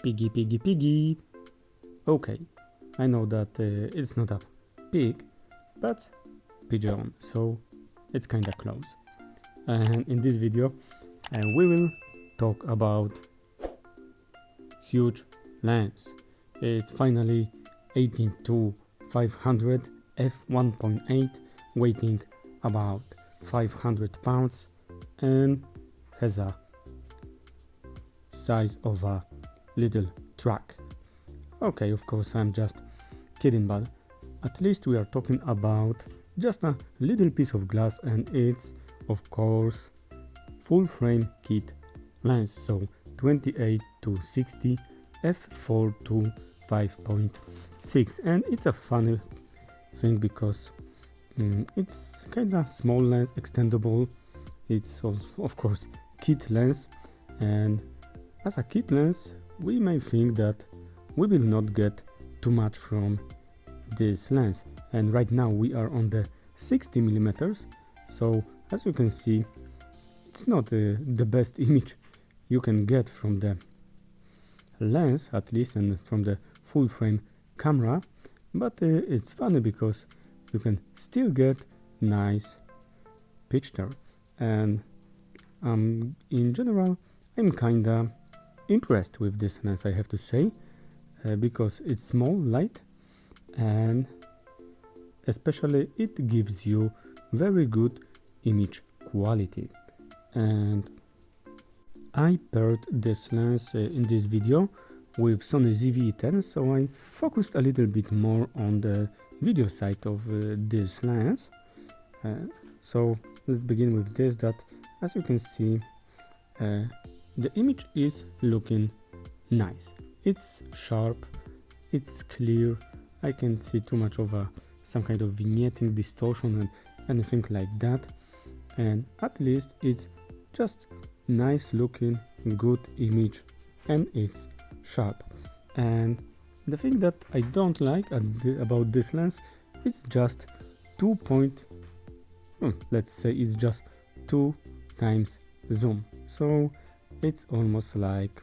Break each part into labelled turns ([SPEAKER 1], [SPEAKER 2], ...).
[SPEAKER 1] Piggy. Okay, I know that it's not a pig, but pigeon, so it's kinda close. And in this video we will talk about huge lens. It's finally 18-500 f1.8, weighing about 500 pounds and has a size of a little truck. Okay, of course I'm just kidding, but at least we are talking about just a little piece of glass, and it's of course full frame kit lens, so 28-60 f4 to 5.6. and it's a funny thing because it's kinda small lens, extendable. It's of course kit lens, and as a kit lens we may think that we will not get too much from this lens, and right now we are on the 60mm, so as you can see it's not the best image you can get from the lens, at least, and from the full frame camera, but it's funny because you can still get nice picture. And in general I'm kinda impressed with this lens, I have to say, because it's small, light, and especially it gives you very good image quality. And I paired this lens in this video with Sony ZV-10, so I focused a little bit more on the video side of this lens. So let's begin with this, that as you can see the image is looking nice. It's sharp, it's clear, I can't see too much of some kind of vignetting, distortion and anything like that, and at least it's just nice looking, good image, and it's sharp. And the thing that I don't like about this lens, it's just let's say it's just 2 times zoom, so it's almost like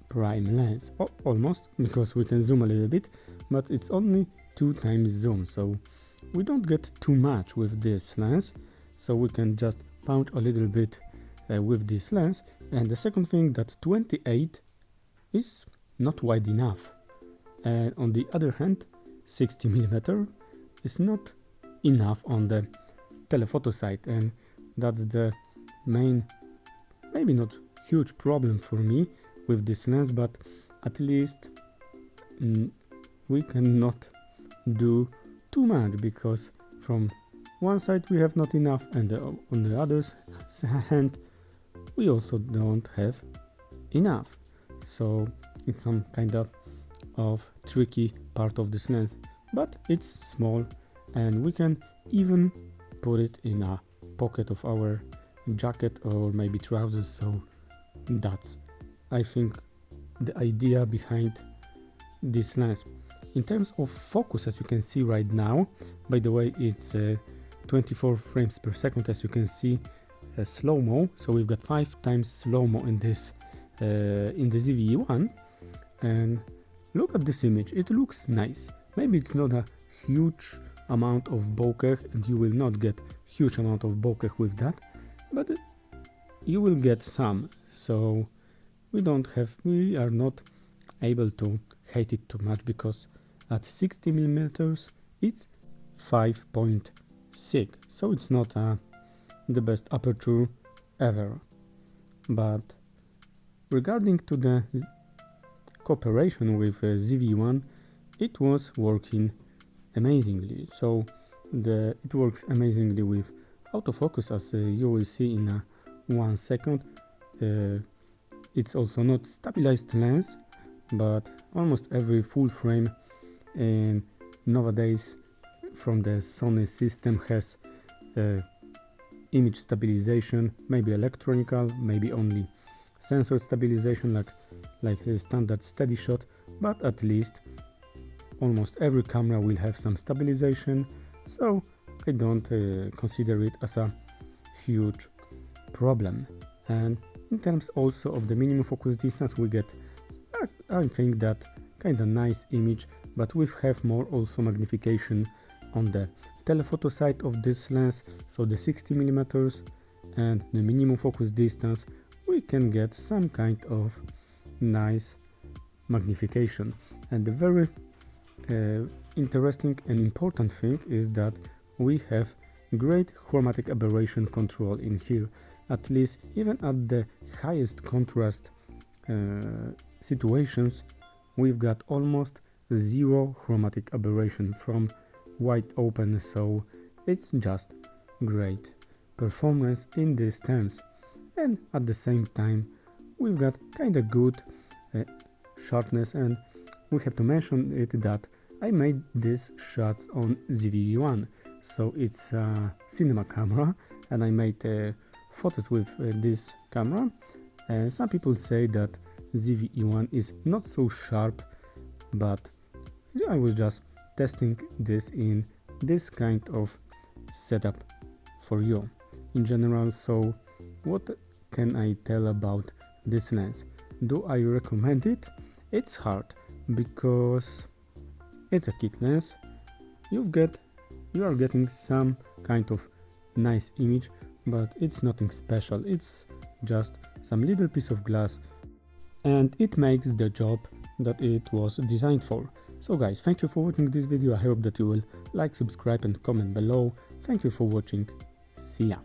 [SPEAKER 1] prime lens, almost, because we can zoom a little bit, but it's only 2 times zoom, so we don't get too much with this lens, so we can just punch a little bit with this lens. And the second thing, that 28 is not wide enough, and on the other hand 60mm is not enough on the telephoto side, and that's the main, maybe not huge problem for me with this lens, but at least we cannot do too much, because from one side we have not enough, and on the other hand we also don't have enough, so it's some kind of tricky part of this lens. But it's small, and we can even put it in a pocket of our jacket or maybe trousers, so that's, I think, the idea behind this lens. In terms of focus, as you can see right now, by the way, it's 24 frames per second, as you can see, slow-mo, so we've got 5 times slow-mo in this in the ZV-1. And look at this image, it looks nice. Maybe it's not a huge amount of bokeh, and you will not get huge amount of bokeh with that, but you will get some, so we are not able to hate it too much, because at 60mm it's 5.6, so it's not the best aperture ever. But regarding to the cooperation with ZV-1, it was working amazingly. So it works amazingly with autofocus, as you will see in 1 second. It's also not stabilized lens, but almost every full frame and nowadays from the Sony system has image stabilization, maybe electronical, maybe only sensor stabilization, like a standard steady shot, but at least almost every camera will have some stabilization, so I don't consider it as a huge problem. And In terms also of the minimum focus distance, we get, I think, that kind of nice image, but we have more also magnification on the telephoto side of this lens, so the 60mm and the minimum focus distance, we can get some kind of nice magnification. And the very interesting and important thing is that we have great chromatic aberration control in here. At least even at the highest contrast situations, we've got almost zero chromatic aberration from wide open, so it's just great performance in these terms. And at the same time, we've got kinda good sharpness, and we have to mention it that I made these shots on ZV-E1, so it's a cinema camera, and I made photos with this camera. Some people say that ZV-E1 is not so sharp, but I was just testing this in this kind of setup for you in general. So what can I tell about this lens? Do I recommend it? It's hard because it's a kit lens. You are getting some kind of nice image, but it's nothing special. It's just some little piece of glass, and it makes the job that it was designed for. So guys, thank you for watching this video. I hope that you will like, subscribe and comment below. Thank you for watching. See ya.